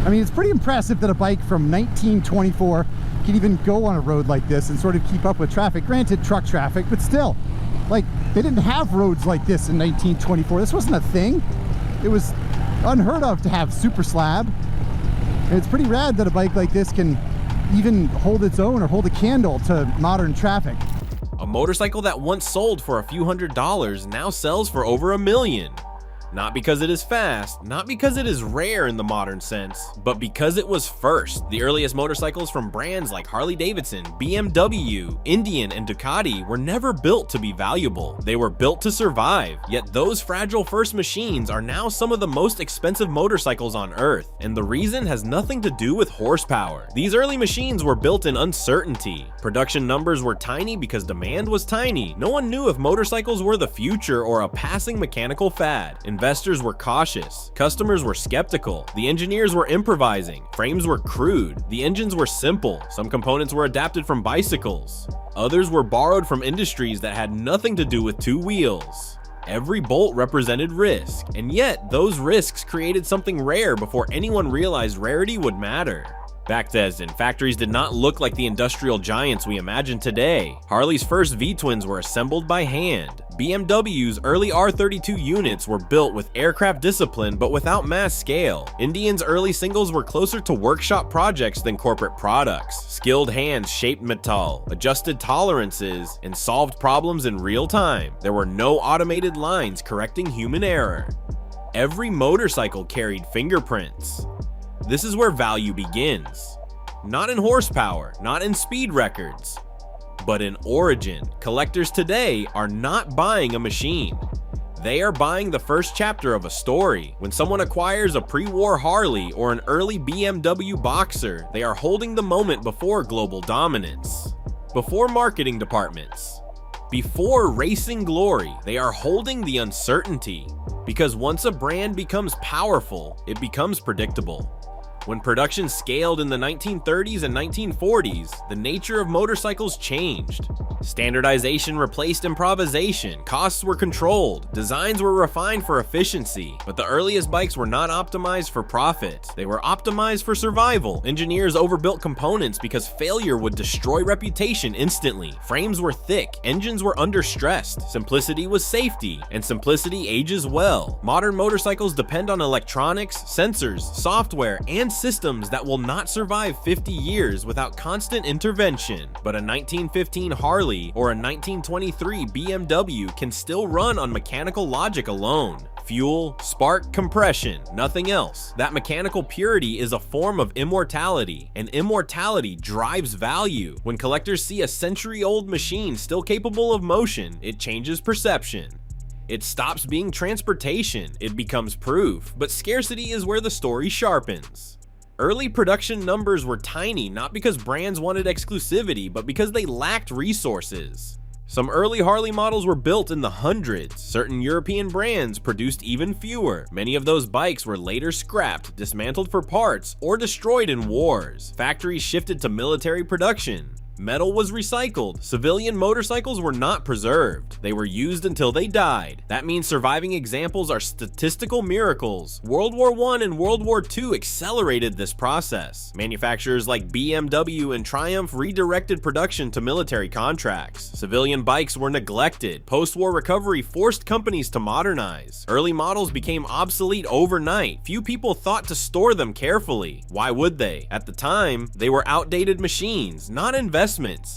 I mean, it's pretty impressive that a bike from 1924 can even go on a road like this and sort of keep up with traffic. Granted, truck traffic, but still, like, they didn't have roads like this in 1924. This wasn't a thing. It was unheard of to have super slab. And it's pretty rad that a bike like this can even hold its own or hold a candle to modern traffic. A motorcycle that once sold for a few $100s now sells for over $1 million. Not because it is fast, not because it is rare in the modern sense, but because it was first. The earliest motorcycles from brands like Harley-Davidson, BMW, Indian, and Ducati were never built to be valuable. They were built to survive, yet those fragile first machines are now some of the most expensive motorcycles on Earth, and the reason has nothing to do with horsepower. These early machines were built in uncertainty. Production numbers were tiny because demand was tiny. No one knew if motorcycles were the future or a passing mechanical fad. Investors were cautious, customers were skeptical, the engineers were improvising, frames were crude, the engines were simple, some components were adapted from bicycles, others were borrowed from industries that had nothing to do with two wheels. Every bolt represented risk, and yet those risks created something rare before anyone realized rarity would matter. Back then, factories did not look like the industrial giants we imagine today. Harley's first V-twins were assembled by hand. BMW's early R32 units were built with aircraft discipline but without mass scale. Indian's early singles were closer to workshop projects than corporate products. Skilled hands shaped metal, adjusted tolerances, and solved problems in real time. There were no automated lines correcting human error. Every motorcycle carried fingerprints. This is where value begins. Not in horsepower, not in speed records, but in origin. Collectors today are not buying a machine. They are buying the first chapter of a story. When someone acquires a pre-war Harley or an early BMW Boxer, they are holding the moment before global dominance, before marketing departments, before racing glory. They are holding the uncertainty, because once a brand becomes powerful, it becomes predictable. When production scaled in the 1930s and 1940s, the nature of motorcycles changed. Standardization replaced improvisation, costs were controlled, designs were refined for efficiency, but the earliest bikes were not optimized for profit. They were optimized for survival. Engineers overbuilt components because failure would destroy reputation instantly. Frames were thick, engines were understressed, simplicity was safety, and simplicity ages well. Modern motorcycles depend on electronics, sensors, software, and systems that will not survive 50 years without constant intervention. But a 1915 Harley or a 1923 BMW can still run on mechanical logic alone. Fuel, spark, compression, nothing else. That mechanical purity is a form of immortality, and immortality drives value. When collectors see a century-old machine still capable of motion, it changes perception. It stops being transportation, it becomes proof. But scarcity is where the story sharpens. Early production numbers were tiny, not because brands wanted exclusivity, but because they lacked resources. Some early Harley models were built in the hundreds. Certain European brands produced even fewer. Many of those bikes were later scrapped, dismantled for parts, or destroyed in wars. Factories shifted to military production. Metal was recycled. Civilian motorcycles were not preserved. They were used until they died. That means surviving examples are statistical miracles. World War I and World War II accelerated this process. Manufacturers like BMW and Triumph redirected production to military contracts. Civilian bikes were neglected. Post-war recovery forced companies to modernize. Early models became obsolete overnight. Few people thought to store them carefully. Why would they? At the time, they were outdated machines, not investments,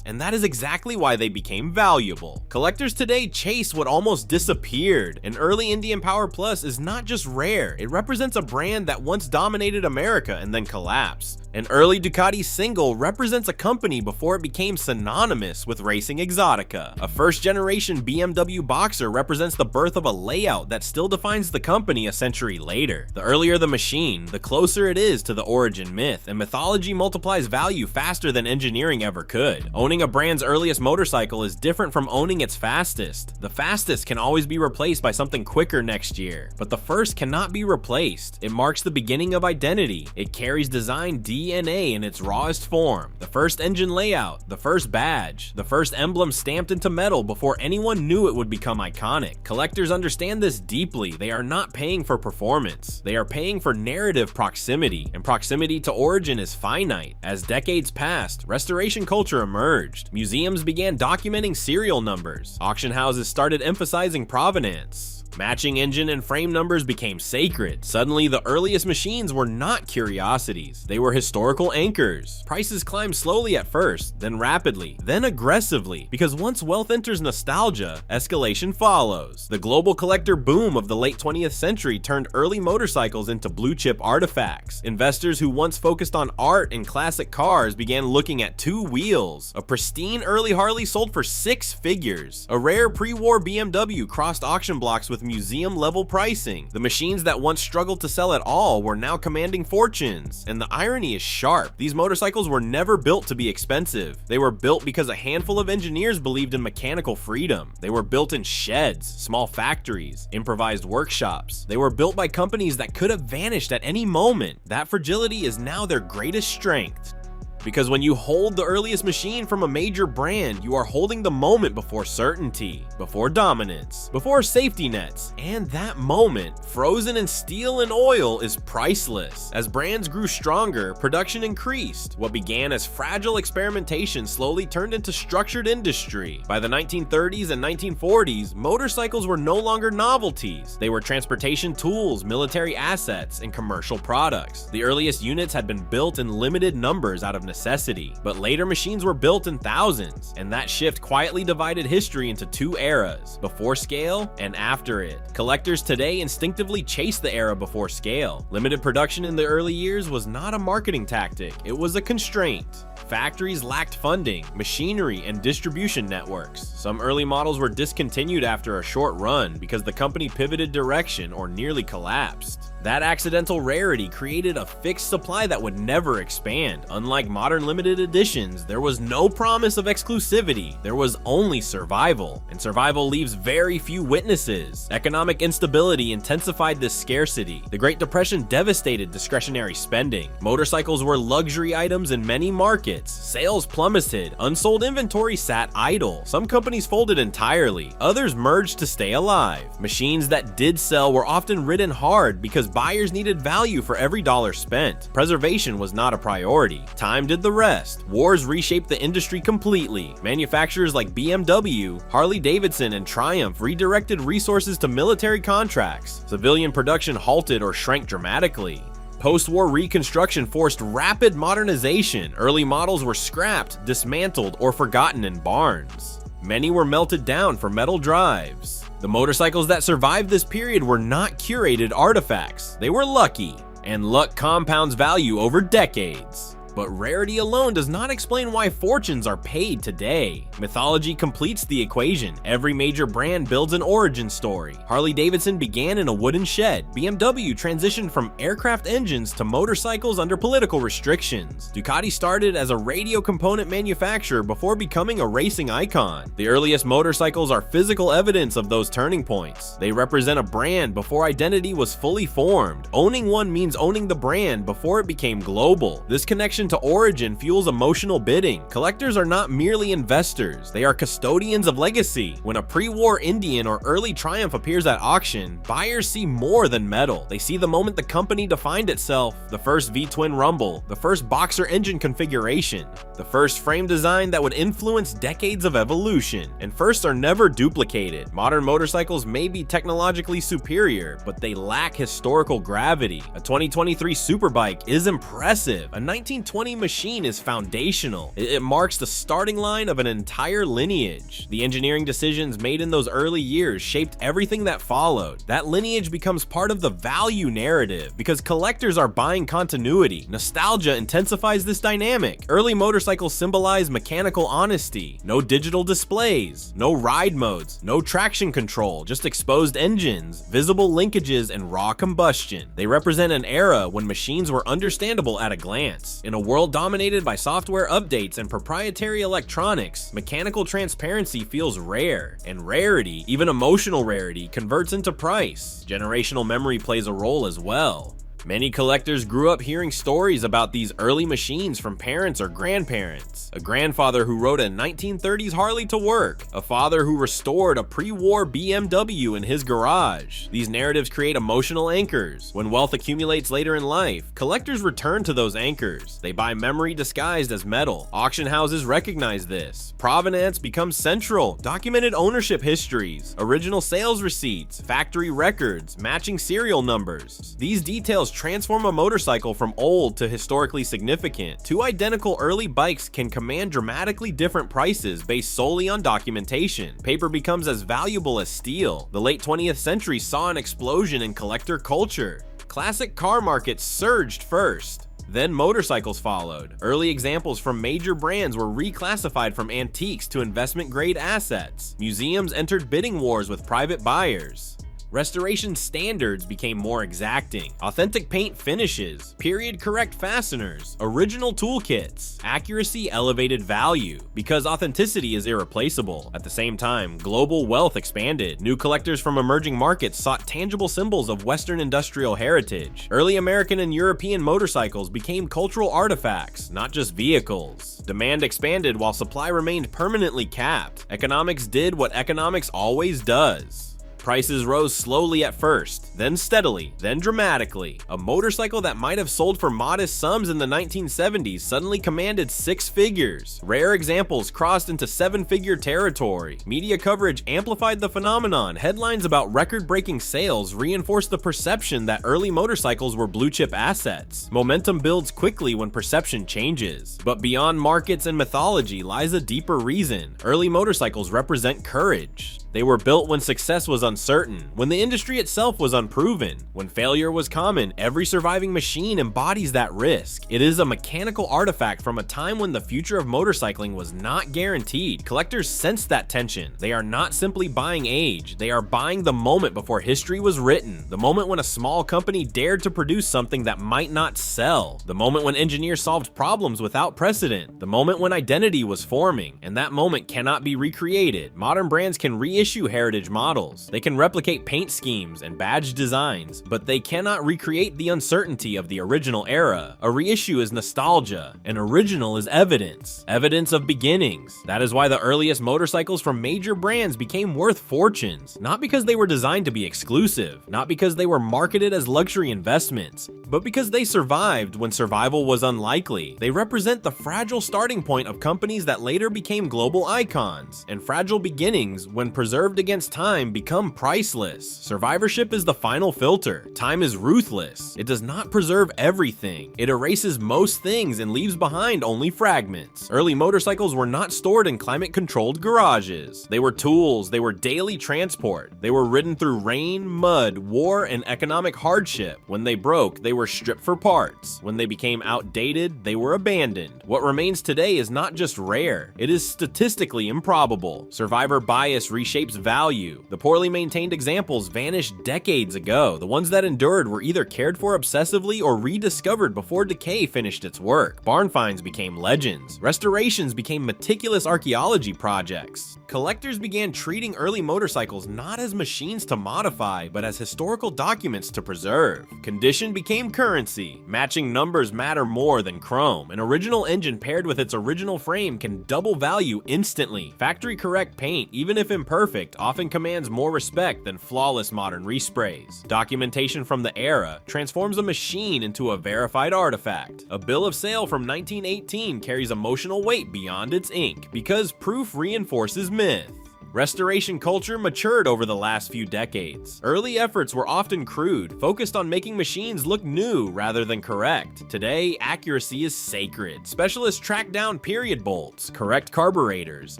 and that is exactly why they became valuable. Collectors today chase what almost disappeared. An early Indian Power Plus is not just rare, it represents a brand that once dominated America and then collapsed. An early Ducati single represents a company before it became synonymous with racing exotica. A first-generation BMW Boxer represents the birth of a layout that still defines the company a century later. The earlier the machine, the closer it is to the origin myth, and mythology multiplies value faster than engineering ever could. good. Owning a brand's earliest motorcycle is different from owning its fastest. The fastest can always be replaced by something quicker next year, but the first cannot be replaced. It marks the beginning of identity. It carries design DNA in its rawest form. The first engine layout, the first badge, the first emblem stamped into metal before anyone knew it would become iconic. Collectors understand this deeply. They are not paying for performance. They are paying for narrative proximity, and proximity to origin is finite. As decades passed, restoration culture emerged. Museums began documenting serial numbers. Auction houses started emphasizing provenance. Matching engine and frame numbers became sacred. Suddenly, the earliest machines were not curiosities. They were historical anchors. Prices climbed slowly at first, then rapidly, then aggressively, because once wealth enters nostalgia, escalation follows. The global collector boom of the late 20th century turned early motorcycles into blue-chip artifacts. Investors who once focused on art and classic cars began looking at two wheels. A pristine early Harley sold for 6 figures. A rare pre-war BMW crossed auction blocks with museum-level pricing. The machines that once struggled to sell at all were now commanding fortunes. And the irony is sharp. These motorcycles were never built to be expensive. They were built because a handful of engineers believed in mechanical freedom. They were built in sheds, small factories, improvised workshops. They were built by companies that could have vanished at any moment. That fragility is now their greatest strength. Because when you hold the earliest machine from a major brand, you are holding the moment before certainty, before dominance, before safety nets, and that moment, frozen in steel and oil, is priceless. As brands grew stronger, production increased. What began as fragile experimentation slowly turned into structured industry. By the 1930s and 1940s, motorcycles were no longer novelties. They were transportation tools, military assets, and commercial products. The earliest units had been built in limited numbers out of necessity, but later machines were built in thousands, and that shift quietly divided history into 2 eras, before scale and after it. Collectors today instinctively chase the era before scale. Limited production in the early years was not a marketing tactic, it was a constraint. Factories lacked funding, machinery, and distribution networks. Some early models were discontinued after a short run because the company pivoted direction or nearly collapsed. That accidental rarity created a fixed supply that would never expand. Unlike modern limited editions, there was no promise of exclusivity. There was only survival, and survival leaves very few witnesses. Economic instability intensified this scarcity. The Great Depression devastated discretionary spending. Motorcycles were luxury items in many markets. Sales plummeted. Unsold inventory sat idle. Some companies folded entirely. Others merged to stay alive. Machines that did sell were often ridden hard because buyers needed value for every dollar spent. Preservation was not a priority. Time did the rest. Wars reshaped the industry completely. Manufacturers like BMW, Harley-Davidson, and Triumph redirected resources to military contracts. Civilian production halted or shrank dramatically. Post-war reconstruction forced rapid modernization. Early models were scrapped, dismantled, or forgotten in barns. Many were melted down for metal drives. The motorcycles that survived this period were not curated artifacts. They were lucky, and luck compounds value over decades. But rarity alone does not explain why fortunes are paid today. Mythology completes the equation. Every major brand builds an origin story. Harley-Davidson began in a wooden shed. BMW transitioned from aircraft engines to motorcycles under political restrictions. Ducati started as a radio component manufacturer before becoming a racing icon. The earliest motorcycles are physical evidence of those turning points. They represent a brand before identity was fully formed. Owning one means owning the brand before it became global. This connection to origin fuels emotional bidding. Collectors are not merely investors, they are custodians of legacy. When a pre-war Indian or early Triumph appears at auction, buyers see more than metal. They see the moment the company defined itself, the first V-twin rumble, the first boxer engine configuration, the first frame design that would influence decades of evolution. And firsts are never duplicated. Modern motorcycles may be technologically superior, but they lack historical gravity. A 2023 superbike is impressive. A 1920 machine is foundational. It marks the starting line of an entire lineage. The engineering decisions made in those early years shaped everything that followed. That lineage becomes part of the value narrative because collectors are buying continuity. Nostalgia intensifies this dynamic. Early motorcycles symbolize mechanical honesty. No digital displays, no ride modes, no traction control, just exposed engines, visible linkages, and raw combustion. They represent an era when machines were understandable at a glance. In a world dominated by software updates and proprietary electronics, mechanical transparency feels rare, and rarity, even emotional rarity, converts into price. Generational memory plays a role as well. Many collectors grew up hearing stories about these early machines from parents or grandparents. A grandfather who rode a 1930s Harley to work. A father who restored a pre-war BMW in his garage. These narratives create emotional anchors. When wealth accumulates later in life, collectors return to those anchors. They buy memory disguised as metal. Auction houses recognize this. Provenance becomes central. Documented ownership histories, original sales receipts, factory records, matching serial numbers. These details transform a motorcycle from old to historically significant. Two identical early bikes can command dramatically different prices based solely on documentation. Paper becomes as valuable as steel. The late 20th century saw an explosion in collector culture. Classic car markets surged first. Then motorcycles followed. Early examples from major brands were reclassified from antiques to investment-grade assets. Museums entered bidding wars with private buyers. Restoration standards became more exacting. Authentic paint finishes, period-correct fasteners, original toolkits. Accuracy elevated value, because authenticity is irreplaceable. At the same time, global wealth expanded. New collectors from emerging markets sought tangible symbols of Western industrial heritage. Early American and European motorcycles became cultural artifacts, not just vehicles. Demand expanded while supply remained permanently capped. Economics did what economics always does. Prices rose slowly at first, then steadily, then dramatically. A motorcycle that might have sold for modest sums in the 1970s suddenly commanded six figures. Rare examples crossed into seven-figure territory. Media coverage amplified the phenomenon. Headlines about record-breaking sales reinforced the perception that early motorcycles were blue-chip assets. Momentum builds quickly when perception changes. But beyond markets and mythology lies a deeper reason. Early motorcycles represent courage. They were built when success was uncertain, when the industry itself was unproven, when failure was common. Every surviving machine embodies that risk. It is a mechanical artifact from a time when the future of motorcycling was not guaranteed. Collectors sense that tension. They are not simply buying age, they are buying the moment before history was written, the moment when a small company dared to produce something that might not sell, the moment when engineers solved problems without precedent, the moment when identity was forming, and that moment cannot be recreated. Modern brands can reissue heritage models. They can replicate paint schemes and badge designs, but they cannot recreate the uncertainty of the original era. A reissue is nostalgia. An original is evidence. Evidence of beginnings. That is why the earliest motorcycles from major brands became worth fortunes. Not because they were designed to be exclusive, not because they were marketed as luxury investments, but because they survived when survival was unlikely. They represent the fragile starting point of companies that later became global icons, and fragile beginnings, when preserved against time, become priceless. Survivorship is the final filter. Time is ruthless. It does not preserve everything. It erases most things and leaves behind only fragments. Early motorcycles were not stored in climate-controlled garages. They were tools. They were daily transport. They were ridden through rain, mud, war, and economic hardship. When they broke, they were stripped for parts. When they became outdated, they were abandoned. What remains today is not just rare. It is statistically improbable. Survivor bias reshapes value. The poorly maintained examples vanished decades ago. The ones that endured were either cared for obsessively or rediscovered before decay finished its work. Barn finds became legends. Restorations became meticulous archaeology projects. Collectors began treating early motorcycles not as machines to modify, but as historical documents to preserve. Condition became currency. Matching numbers matter more than chrome. An original engine paired with its original frame can double value instantly. Factory correct paint, even if imperfect, often commands more respect than flawless modern resprays. Documentation from the era transforms a machine into a verified artifact. A bill of sale from 1918 carries emotional weight beyond its ink, because proof reinforces myth. Restoration culture matured over the last few decades. Early efforts were often crude, focused on making machines look new rather than correct. Today, accuracy is sacred. Specialists track down period bolts, correct carburetors,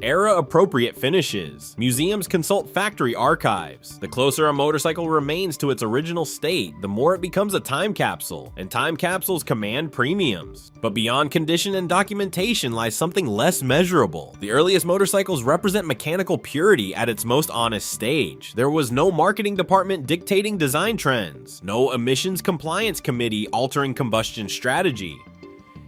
era-appropriate finishes. Museums consult factory archives. The closer a motorcycle remains to its original state, the more it becomes a time capsule, and time capsules command premiums. But beyond condition and documentation lies something less measurable. The earliest motorcycles represent mechanical purity at its most honest stage. There was no marketing department dictating design trends, no emissions compliance committee altering combustion strategy.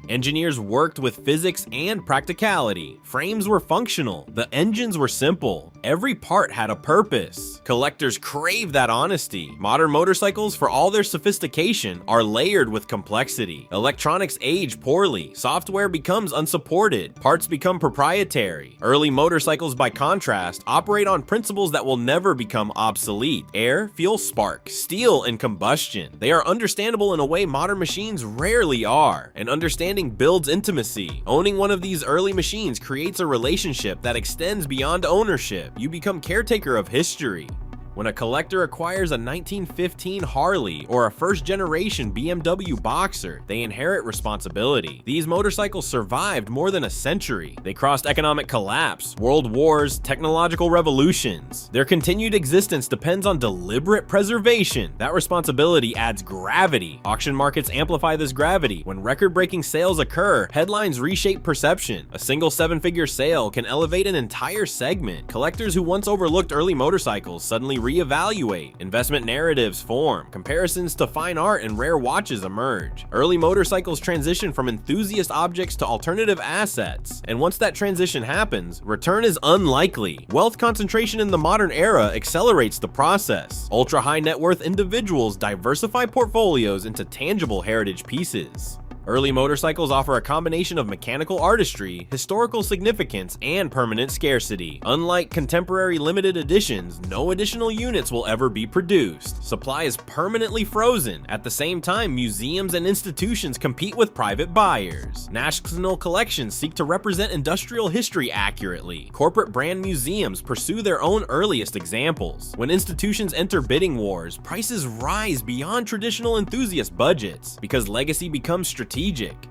Engineers worked with physics and practicality. Frames were functional. The engines were simple. Every part had a purpose. Collectors crave that honesty. Modern motorcycles, for all their sophistication, are layered with complexity. Electronics age poorly. Software becomes unsupported. Parts become proprietary. Early motorcycles, by contrast, operate on principles that will never become obsolete. Air, fuel, spark, steel, and combustion. They are understandable in a way modern machines rarely are. And understanding builds intimacy. Owning one of these early machines creates a relationship that extends beyond ownership. You become caretaker of history. When a collector acquires a 1915 Harley or a first-generation BMW Boxer, they inherit responsibility. These motorcycles survived more than a century. They crossed economic collapse, world wars, technological revolutions. Their continued existence depends on deliberate preservation. That responsibility adds gravity. Auction markets amplify this gravity. When record-breaking sales occur, headlines reshape perception. A single seven-figure sale can elevate an entire segment. Collectors who once overlooked early motorcycles suddenly reevaluate. Investment narratives form. Comparisons to fine art and rare watches emerge. Early motorcycles transition from enthusiast objects to alternative assets. And once that transition happens, return is unlikely. Wealth concentration in the modern era accelerates the process. Ultra-high net worth individuals diversify portfolios into tangible heritage pieces. Early motorcycles offer a combination of mechanical artistry, historical significance, and permanent scarcity. Unlike contemporary limited editions, no additional units will ever be produced. Supply is permanently frozen. At the same time, museums and institutions compete with private buyers. National collections seek to represent industrial history accurately. Corporate brand museums pursue their own earliest examples. When institutions enter bidding wars, prices rise beyond traditional enthusiast budgets because legacy becomes strategic.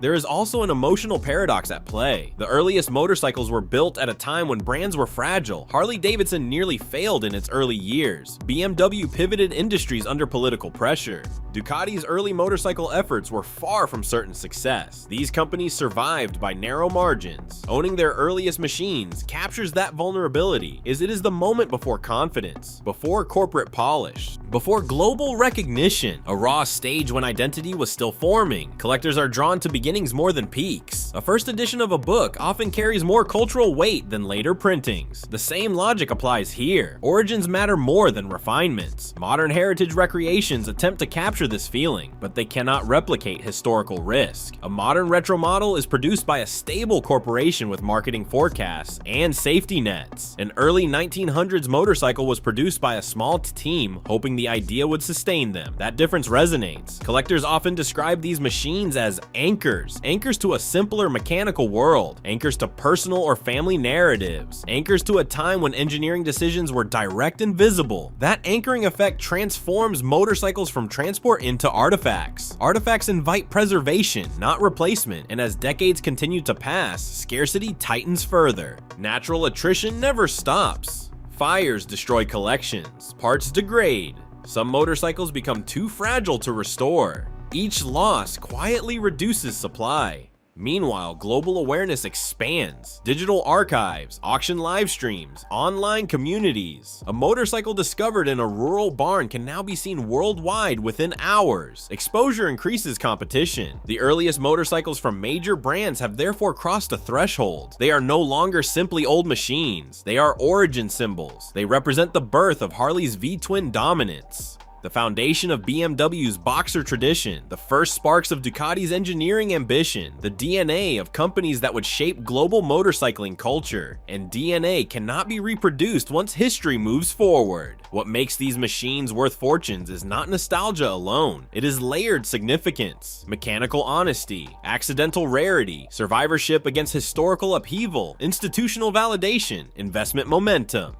There is also an emotional paradox at play. The earliest motorcycles were built at a time when brands were fragile. Harley-Davidson nearly failed in its early years. BMW pivoted industries under political pressure. Ducati's early motorcycle efforts were far from certain success. These companies survived by narrow margins. Owning their earliest machines captures that vulnerability, as it is the moment before confidence, before corporate polish, before global recognition, a raw stage when identity was still forming. Collectors are drawn to beginnings more than peaks. A first edition of a book often carries more cultural weight than later printings. The same logic applies here. Origins matter more than refinements. Modern heritage recreations attempt to capture this feeling, but they cannot replicate historical risk. A modern retro model is produced by a stable corporation with marketing forecasts and safety nets. An early 1900s motorcycle was produced by a small team hoping the idea would sustain them. That difference resonates. Collectors often describe these machines as anchors to a simpler mechanical world, anchors to personal or family narratives, anchors to a time when engineering decisions were direct and visible. That anchoring effect transforms motorcycles from transport into artifacts. Artifacts invite preservation, not replacement, and as decades continue to pass, scarcity tightens further. Natural attrition never stops. Fires destroy collections, parts degrade. Some motorcycles become too fragile to restore. Each loss quietly reduces supply. Meanwhile, global awareness expands. Digital archives, auction live streams, online communities. A motorcycle discovered in a rural barn can now be seen worldwide within hours. Exposure increases competition. The earliest motorcycles from major brands have therefore crossed a threshold. They are no longer simply old machines. They are origin symbols. They represent the birth of Harley's V-twin dominance, the foundation of BMW's Boxer tradition, the first sparks of Ducati's engineering ambition, the DNA of companies that would shape global motorcycling culture. And DNA cannot be reproduced once history moves forward. What makes these machines worth fortunes is not nostalgia alone. It is layered significance, mechanical honesty, accidental rarity, survivorship against historical upheaval, institutional validation, investment momentum,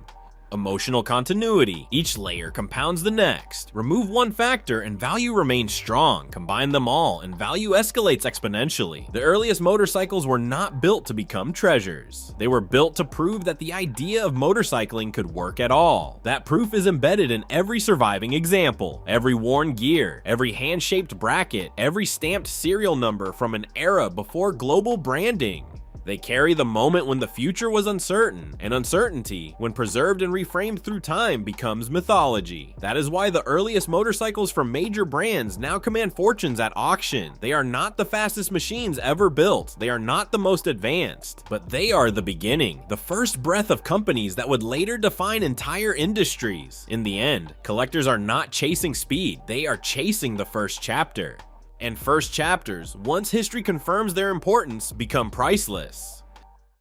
emotional continuity. Each layer compounds the next. Remove one factor and value remains strong. Combine them all and value escalates exponentially. The earliest motorcycles were not built to become treasures. They were built to prove that the idea of motorcycling could work at all. That proof is embedded in every surviving example, every worn gear, every hand-shaped bracket, every stamped serial number from an era before global branding. They carry the moment when the future was uncertain, and uncertainty, when preserved and reframed through time, becomes mythology. That is why the earliest motorcycles from major brands now command fortunes at auction. They are not the fastest machines ever built, they are not the most advanced, but they are the beginning, the first breath of companies that would later define entire industries. In the end, collectors are not chasing speed, they are chasing the first chapter. And first chapters, once history confirms their importance, become priceless.